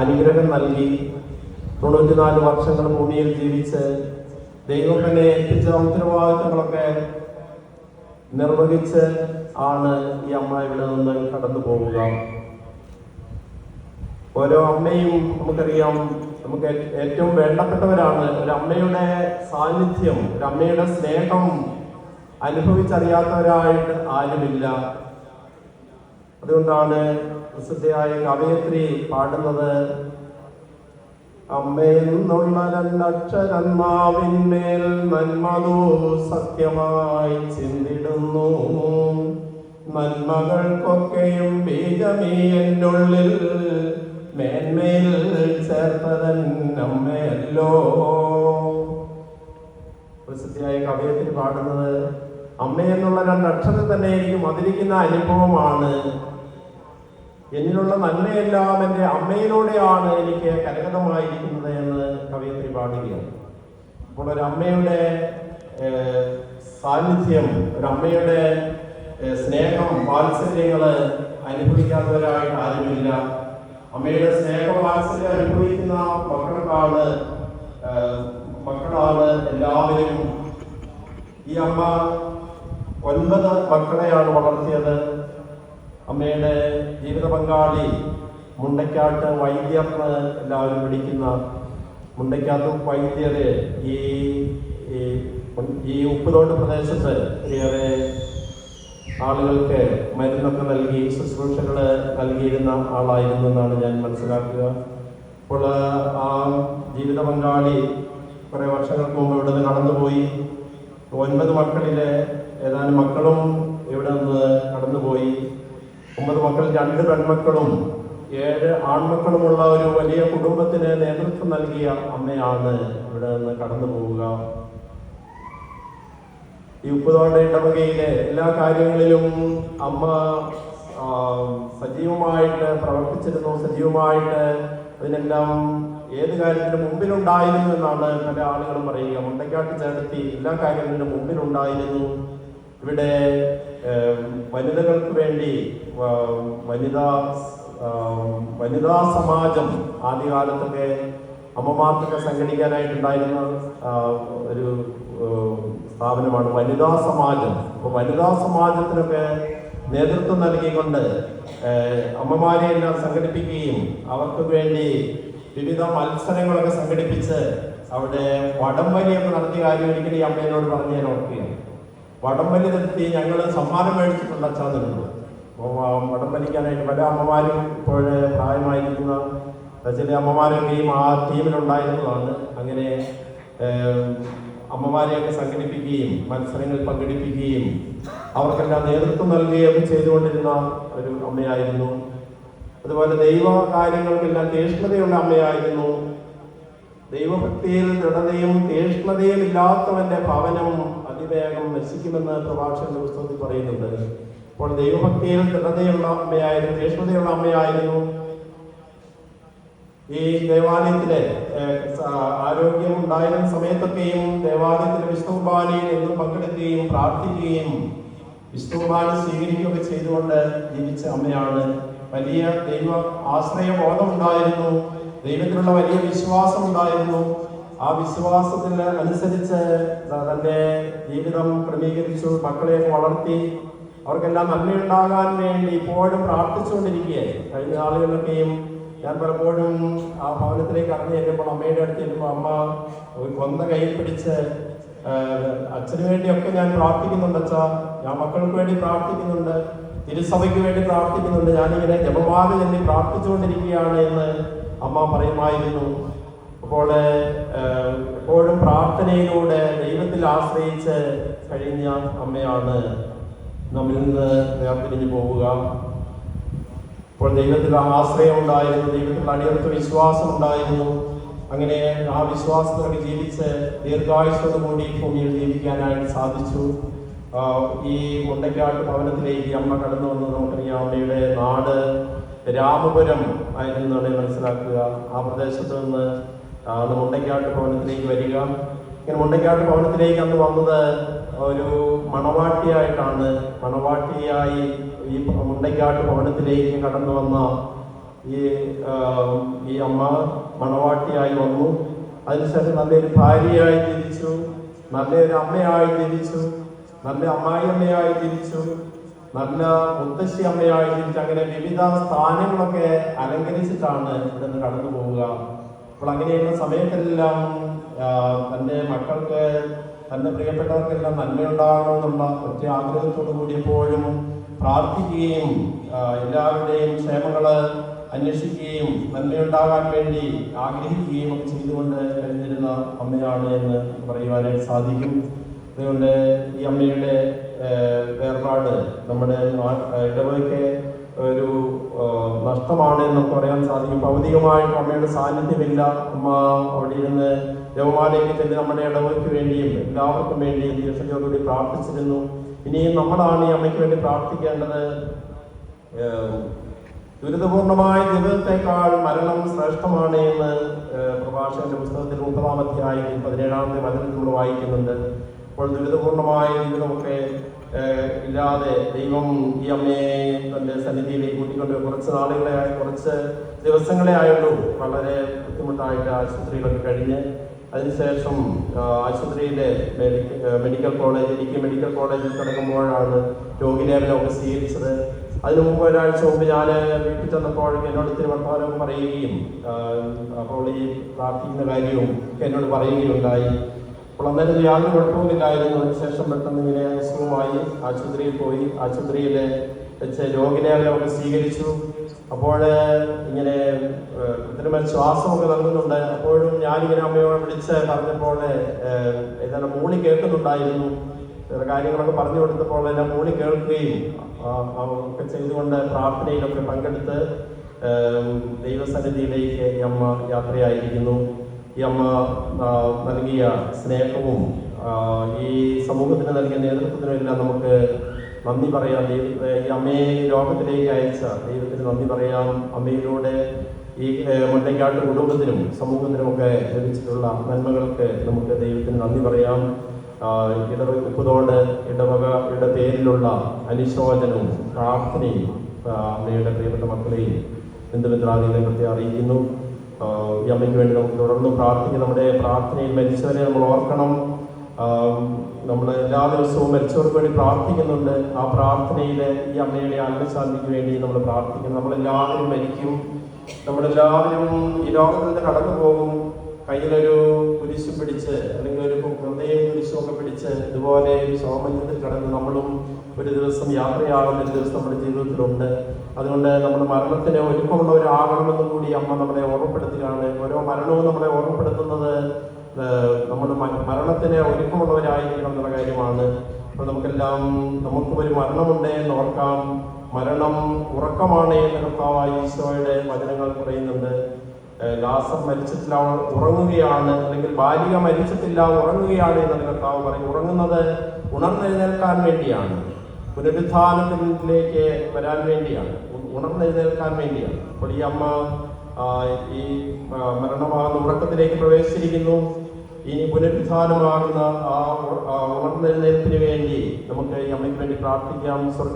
അനുഗ്രഹം നൽകി 94 വർഷങ്ങൾ ഭൂമിയിൽ ജീവിച്ച് ദൈവം തന്നെ ഏൽപ്പിച്ച ഉത്തരവാദിത്തങ്ങളൊക്കെ നിർവഹിച്ച് ആണ് ഈ അമ്മ ഇവിടെ നിന്ന് കടന്നു പോവുക. ഓരോ അമ്മയും നമുക്കറിയാം, നമുക്ക് ഏറ്റവും വേണ്ടപ്പെട്ടവരാണ്. ഒരു അമ്മയുടെ സാന്നിധ്യം, ഒരു അമ്മയുടെ സ്നേഹം അനുഭവിച്ചറിയാത്തവരായിട്ട് ആരുമില്ല. അതുകൊണ്ടാണ് പ്രസിദ്ധയായ കവയത്രി പാടുന്നത്, അമ്മയെന്നുള്ള രണ്ടക്ഷരം നാവിന്മേൽ നന്മതോ സത്യമായി ചിന്തിടുന്നു, നന്മകൾക്കൊക്കെയും ബീജമേ എന്നുള്ളിൽ മേന്മയിൽ ചേർത്തതൻ അമ്മയല്ലോ. പ്രസിദ്ധിയായ കവയത്തിൽ പാടുന്നത്, അമ്മയെന്നുള്ള രണ്ടക്ഷരം തന്നെ എനിക്ക് മധുരിക്കുന്ന അനുഭവമാണ്. എന്നിലുള്ള നന്മയെല്ലാം എൻ്റെ അമ്മയിലൂടെയാണ് എനിക്ക് കരഗതമായിരിക്കുന്നത് എന്ന് കവയത്രി പാടുകയാണ്. അപ്പോൾ ഒരമ്മയുടെ സാന്നിധ്യം, ഒരമ്മയുടെ സ്നേഹം, വാത്സല്യങ്ങള് അനുഭവിക്കാത്തവരായിട്ട് ആരുമില്ല. അമ്മയുടെ സ്നേഹം, വാത്സല്യം അനുഭവിക്കുന്ന മക്കളാണ് എല്ലാവരും. ഈ അമ്മ 9 മക്കളെയാണ് വളർത്തിയത്. അമ്മയുടെ ജീവിത പങ്കാളി മുണ്ടയ്ക്കാട്ട് വൈദ്യർ എല്ലാവരും വിളിക്കുന്ന മുണ്ടയ്ക്കാട്ട് വൈദ്യര് ഈ ഉപ്പുതോട്ട് പ്രദേശത്ത് ഏറെ ആളുകൾക്ക് മരുന്നൊക്കെ നൽകി ശുശ്രൂഷകൾ നൽകിയിരുന്ന ആളായിരുന്നു എന്നാണ് ഞാൻ മനസ്സിലാക്കുക. അപ്പോൾ ആ ജീവിത പങ്കാളി കുറേ വർഷങ്ങൾക്ക് മുമ്പ് ഇവിടെ നിന്ന് കടന്നുപോയി. 9 മക്കളിലെ ഏതാനും മക്കളും ഇവിടെ നിന്ന് കടന്നുപോയി. 9 മക്കൾ, 2 പെൺമക്കളും 7 ആൺമക്കളുമുള്ള ഒരു വലിയ കുടുംബത്തിന് നേതൃത്വം നൽകിയ അമ്മയാണ് ഇവിടെ നിന്ന് കടന്നു പോവുക. ഈ ഉപ്പുതോട്ട ഇടവകയിലെ എല്ലാ കാര്യങ്ങളിലും അമ്മ സജീവമായിട്ട് പ്രവർത്തിച്ചിരുന്നു. സജീവമായിട്ട് അതിനെല്ലാം ഏത് കാര്യത്തിനും മുമ്പിലുണ്ടായിരുന്നു എന്നാണ് പല ആളുകളും പറയുക. മുണ്ടയ്ക്കാട്ട് ചേർത്തി എല്ലാ കാര്യങ്ങളിലും മുമ്പിലുണ്ടായിരുന്നു. ഇവിടെ വനിതകൾക്ക് വേണ്ടി വനിതാ സമാജം ആദ്യകാലത്തൊക്കെ അമ്മമാർക്കൊക്കെ സംഘടിക്കാനായിട്ടുണ്ടായിരുന്ന ഒരു സ്ഥാപനമാണ് വനിതാ സമാജം. അപ്പോൾ വനിതാ സമാജത്തിനൊക്കെ നേതൃത്വം നൽകിക്കൊണ്ട് അമ്മമാരെ എല്ലാം സംഘടിപ്പിക്കുകയും അവർക്ക് വേണ്ടി വിവിധ മത്സരങ്ങളൊക്കെ സംഘടിപ്പിച്ച് അവിടെ വടംവലിയൊക്കെ നടത്തിയ കാര്യം ഒരിക്കലും ഈ അമ്മേനോട് പറഞ്ഞ് ഞാൻ ഓർക്കുകയാണ്. വടംവലി നടത്തി ഞങ്ങൾ സമ്മാനം മേടിച്ചിട്ടുണ്ട് അച്ഛാന്നുണ്ട്. അപ്പോൾ വടംവലിക്കാനായിട്ട് പല അമ്മമാരും ഇപ്പോൾ പ്രായമായിരിക്കുന്ന ചില അമ്മമാരൊക്കെയും ആ ടീമിലുണ്ടായിരുന്നതാണ്. അങ്ങനെ അമ്മമാരെയൊക്കെ സംഘടിപ്പിക്കുകയും മത്സരങ്ങളിൽ പങ്കെടുപ്പിക്കുകയും അവർക്കെല്ലാം നേതൃത്വം നൽകുകയും ചെയ്തുകൊണ്ടിരുന്ന ഒരു അമ്മയായിരുന്നു. അതുപോലെ ദൈവ കാര്യങ്ങൾക്കെല്ലാം തീഷ്ണതയുള്ള അമ്മയായിരുന്നു. ദൈവഭക്തിയിൽ ദൃഢതയും തീഷ്ണതയും ഇല്ലാത്തവന്റെ ഭവനം അതിവേഗം നശിക്കുമെന്ന് പ്രഭാഷകന്റെ പുസ്തകത്തിൽ പറയുന്നുണ്ട്. അപ്പോൾ ദൈവഭക്തിയിൽ ദൃഢതയുള്ള അമ്മയായിരുന്നു, തീഷ്ണതയുള്ള അമ്മയായിരുന്നു. ഈ ദേവാലയത്തിലെ ആരോഗ്യം ഉണ്ടായിരുന്ന സമയത്തൊക്കെയും ദേവാലയത്തിലെ വിശുദ്ധ കുർബാനയിൽ എന്നും പങ്കെടുക്കുകയും പ്രാർത്ഥിക്കുകയും വിശുദ്ധ കുർബാന സ്വീകരിക്കുകയൊക്കെ ചെയ്തുകൊണ്ട് ജീവിച്ച അമ്മയാണ്. വലിയ ദൈവ ആശ്രയ ബോധം ഉണ്ടായിരുന്നു, ദൈവത്തിലുള്ള വലിയ വിശ്വാസം ഉണ്ടായിരുന്നു. ആ വിശ്വാസത്തിന് അനുസരിച്ച് തന്റെ ജീവിതം ക്രമീകരിച്ചു, മക്കളെയൊക്കെ വളർത്തി. അവർക്കെല്ലാം നന്മയുണ്ടാകാൻ വേണ്ടി ഇപ്പോഴും പ്രാർത്ഥിച്ചുകൊണ്ടിരിക്കുകയായിരുന്നു. കഴിഞ്ഞ നാളുകളിലൊക്കെയും ഞാൻ പലപ്പോഴും ആ ഭവനത്തിലേക്ക് ഇറങ്ങി ചെല്ലുമ്പോൾ, അമ്മയുടെ അടുത്ത് ചെല്ലുമ്പോൾ അമ്മ കൊന്ന കയ്യിൽ പിടിച്ച് അച്ഛന് വേണ്ടിയൊക്കെ ഞാൻ പ്രാർത്ഥിക്കുന്നുണ്ട് അച്ഛാ, ഞാൻ മക്കൾക്ക് വേണ്ടി പ്രാർത്ഥിക്കുന്നുണ്ട്, തിരുസഭയ്ക്ക് വേണ്ടി പ്രാർത്ഥിക്കുന്നുണ്ട്, ഞാനിങ്ങനെ ജപമാല ചൊല്ലി പ്രാർത്ഥിച്ചുകൊണ്ടിരിക്കുകയാണ് എന്ന് അമ്മ പറയുമായിരുന്നു. അപ്പോൾ എപ്പോഴും പ്രാർത്ഥനയിലൂടെ ദൈവത്തിൽ ആശ്രയിച്ച് കഴിഞ്ഞ അമ്മയാണ് നമ്മിൽ നിന്ന് വേർപിരിഞ്ഞു പോവുക. അപ്പോൾ ദൈവത്തിൽ ആശ്രയം ഉണ്ടായിരുന്നു, ദൈവത്തിൽ അടിയറത്ത വിശ്വാസം ഉണ്ടായിരുന്നു. അങ്ങനെ ആ വിശ്വാസത്തിലൊക്കെ ജീവിച്ച് ദീർഘായുസ്സോടുകൂടി ഭൂമിയിൽ ജീവിക്കാനായിട്ട് സാധിച്ചു. ഈ മുണ്ടയ്ക്കാട്ട് ഭവനത്തിലേക്ക് അമ്മ കടന്നു വന്നത് നമുക്കറിയാം. അമ്മയുടെ നാട് രാമപുരം ആയിരുന്നാണ് മനസ്സിലാക്കുക. ആ പ്രദേശത്ത് നിന്ന് മുണ്ടയ്ക്കാട്ട് ഭവനത്തിലേക്ക് വരിക. ഇങ്ങനെ മുണ്ടയ്ക്കാട്ട് ഭവനത്തിലേക്ക് അന്ന് വന്നത് ഒരു മണവാട്ടിയായിട്ടാണ്. മണവാട്ടിയായി ഈ മുണ്ടയ്ക്കാട്ട് ഭവനത്തിലേക്ക് കടന്നു വന്ന ഈ ഈ അമ്മ മണവാട്ടിയായി വന്നു. അതിനുശേഷം നല്ലൊരു ഭാര്യയായി ജീവിച്ചു, നല്ലൊരു അമ്മയായി ജീവിച്ചു, നല്ല അമ്മായിയമ്മയായി ജീവിച്ചു, നല്ല മുത്തശ്ശി അമ്മയായി ജീവിച്ചു. അങ്ങനെ വിവിധ സ്ഥാനങ്ങളൊക്കെ അലങ്കരിച്ചിട്ടാണ് ഇവിടുന്ന് കടന്നു പോവുക. അപ്പോൾ അങ്ങനെയുള്ള സമയത്തെല്ലാം തൻ്റെ മക്കൾക്ക്, തൻ്റെ പ്രിയപ്പെട്ടവർക്കെല്ലാം നന്മയുണ്ടാകണമെന്നുള്ള ഒറ്റ ആഗ്രഹത്തോടു കൂടി എപ്പോഴും പ്രാർത്ഥിക്കുകയും എല്ലാവരുടെയും ക്ഷേമങ്ങള് അന്വേഷിക്കുകയും നന്മയുണ്ടാകാൻ വേണ്ടി ആഗ്രഹിക്കുകയും ഒക്കെ ചെയ്തുകൊണ്ട് കഴിഞ്ഞിരുന്ന അമ്മയാണ് എന്ന് പറയുവാനായിട്ട് സാധിക്കും. അതുകൊണ്ട് ഈ അമ്മയുടെ വേർപാട് നമ്മുടെ ഇടവകയ്ക്ക് ഒരു നഷ്ടമാണ് എന്ന് നമുക്ക് പറയാൻ സാധിക്കും. ഭൗതികമായിട്ട് അമ്മയുടെ സാന്നിധ്യമില്ല. അമ്മ അവിടെ ഇരുന്ന് ജപമാലയ്ക്ക് ചെന്ന് നമ്മുടെ ഇടവകയ്ക്ക് വേണ്ടിയും എല്ലാവർക്കും വേണ്ടിയും ദീർഘയോടുകൂടി പ്രാർത്ഥിച്ചിരുന്നു. ഇനിയും നമ്മളാണ് ഈ അമ്മയ്ക്ക് വേണ്ടി പ്രാർത്ഥിക്കേണ്ടത്. ദുരിതപൂർണമായ ജീവിതത്തെക്കാൾ മരണം ശ്രേഷ്ഠമാണ് എന്ന് പ്രഭാഷകന്റെ പുസ്തകത്തിൽ 30-ാം അധ്യായം 17-ാമത്തെ വചനത്തിൽ നമ്മൾ വായിക്കുന്നുണ്ട്. അപ്പോൾ ദുരിതപൂർണമായ ജീവിതമൊക്കെ ഇല്ലാതെ ദൈവം ഈ അമ്മയെ തന്റെ സന്നിധിയിലേക്ക് കൂട്ടിക്കൊണ്ട് കുറച്ച് ദിവസങ്ങളെ ആയുള്ളൂ വളരെ ബുദ്ധിമുട്ടായിട്ട് ആശുപത്രിയിലൊക്കെ കഴിഞ്ഞ് അതിനുശേഷം ആശുപത്രിയിലെ മെഡിക്കൽ കോളേജിൽ കിടക്കുമ്പോഴാണ് രോഗിലേപനമൊക്കെ സ്വീകരിച്ചത്. അതിനു മുമ്പ് ഒരാഴ്ച മുമ്പ് ഞാൻ വീട്ടിൽ ചെന്നപ്പോൾ എന്നോട് ഇത്തിരി വർത്തമാനം പറയുകയും അപ്പോൾ ഈ പ്രാർത്ഥിക്കുന്ന കാര്യവും എന്നോട് പറയുകയുണ്ടായി. അപ്പോൾ അന്നേരം യാതൊരു കുഴപ്പവുമില്ലായിരുന്നു. അതിനുശേഷം പെട്ടെന്ന് ഇങ്ങനെ അസുഖമായി ആശുപത്രിയിൽ പോയി. ആശുപത്രിയിൽ വെച്ച് രോഗിലേപനമൊക്കെ സ്വീകരിച്ചു. അപ്പോൾ ഇങ്ങനെ കൃത്രിമ ശ്വാസമൊക്കെ നൽകുന്നുണ്ട്. അപ്പോഴും ഞാനിങ്ങനെ അമ്മയോട് വിളിച്ച് പറഞ്ഞപ്പോൾ ഏതാണ്ട് മൂളി കേൾക്കുന്നുണ്ടായിരുന്നു. കാര്യങ്ങളൊക്കെ പറഞ്ഞു കൊടുത്തപ്പോൾ എല്ലാം മൂളി കേൾക്കുകയും ഒക്കെ ചെയ്തുകൊണ്ട് പ്രാർത്ഥനയിലൊക്കെ പങ്കെടുത്ത് ദൈവസന്നിധിയിലേക്ക് ഈ അമ്മ യാത്രയായിരിക്കുന്നു. ഈ അമ്മ നൽകിയ സ്നേഹവും ഈ സമൂഹത്തിന് നൽകിയ നേതൃത്വത്തിനും എല്ലാം നമുക്ക് നന്ദി പറയാം. ഈ അമ്മയെ ലോകത്തിലേക്ക് അയച്ച ദൈവത്തിന് നന്ദി പറയാം. അമ്മയിലൂടെ ഈ മുണ്ടയ്ക്കാട്ട് കുടുംബത്തിനും സമൂഹത്തിനുമൊക്കെ ലഭിച്ചിട്ടുള്ള നന്മകൾക്ക് നമുക്ക് ദൈവത്തിന് നന്ദി പറയാം. ഉപ്പുതോട് ഇടവകയുടെ പേരിലുള്ള അനുശോചനവും പ്രാർത്ഥനയും അമ്മയുടെ പ്രിയപ്പെട്ട മക്കളെയും ബന്ധുമിത്രാദികളെ അറിയിക്കുന്നു. ഈ അമ്മയ്ക്ക് വേണ്ടി നമുക്ക് തുടർന്ന് പ്രാർത്ഥിക്കും. നമ്മുടെ പ്രാർത്ഥനയിൽ മരിച്ചവരെ നമ്മൾ ഓർക്കണം. നമ്മൾ എല്ലാ ദിവസവും മരിച്ചവർക്ക് വേണ്ടി പ്രാർത്ഥിക്കുന്നുണ്ട്. ആ പ്രാർത്ഥനയിൽ ഈ അമ്മയുടെ ആത്മശാന്തിക്ക് വേണ്ടി നമ്മൾ പ്രാർത്ഥിക്കുന്നു. നമ്മളെല്ലാവരും മരിക്കും. നമ്മളെല്ലാവരും ഈ ലോകത്തിൽ നിന്ന് കടന്നു പോകും. കയ്യിലൊരു കുരിശ് പിടിച്ച് അല്ലെങ്കിൽ ഒരു ഹൃദയം കുരിശുമൊക്കെ പിടിച്ച് ഇതുപോലെ ഒരു ശോഭനത്തിൽ കടന്ന് നമ്മളും ഒരു ദിവസം യാത്രയാകുന്ന ഒരു ദിവസം നമ്മുടെ ജീവിതത്തിലുണ്ട്. അതുകൊണ്ട് നമ്മുടെ മരണത്തിന് ഒരുക്കമുള്ളവരാകണമെന്നും കൂടി അമ്മ നമ്മളെ ഓർമ്മപ്പെടുത്തുകയാണ്. ഓരോ മരണവും നമ്മളെ ഓർമ്മപ്പെടുത്തുന്നത് നമ്മൾ മരണത്തിന് ഒരുക്കമുള്ളവരായിരിക്കണം എന്നുള്ള കാര്യമാണ്. അപ്പോൾ നമുക്കും ഒരു മരണമുണ്ട് എന്ന് ഓർക്കാം. മരണം ഉറക്കമാണ് എന്ന് കർത്താവായ ഈശോയുടെ വചനങ്ങൾ പറയുന്നുണ്ട്. ലാസർ മരിച്ചിട്ടില്ല, അവൾ ഉറങ്ങുകയാണ്, അല്ലെങ്കിൽ ബാലിക മരിച്ചിട്ടില്ല, ഉറങ്ങുകയാണ് എന്ന് കർത്താവ് പറയും. ഉറങ്ങുന്നത് ഉണർന്നെഴുന്നേൽക്കാൻ വേണ്ടിയാണ്, പുനരുത്ഥാനത്തിലേക്ക് വരാൻ വേണ്ടിയാണ്, ഉണർന്നെഴുന്നേൽക്കാൻ വേണ്ടിയാണ്. അപ്പോൾ ഈ അമ്മ ഈ മരണമാകുന്ന ഉറക്കത്തിലേക്ക് പ്രവേശിച്ചിരിക്കുന്നു. ഇനി പുനരുത്ഥാനമാകുന്ന ആ ഉണർന്നെഴുന്നേൽപ്പിന് വേണ്ടി നമുക്ക് ഈ അമ്മയ്ക്ക് വേണ്ടി പ്രാർത്ഥിക്കാം.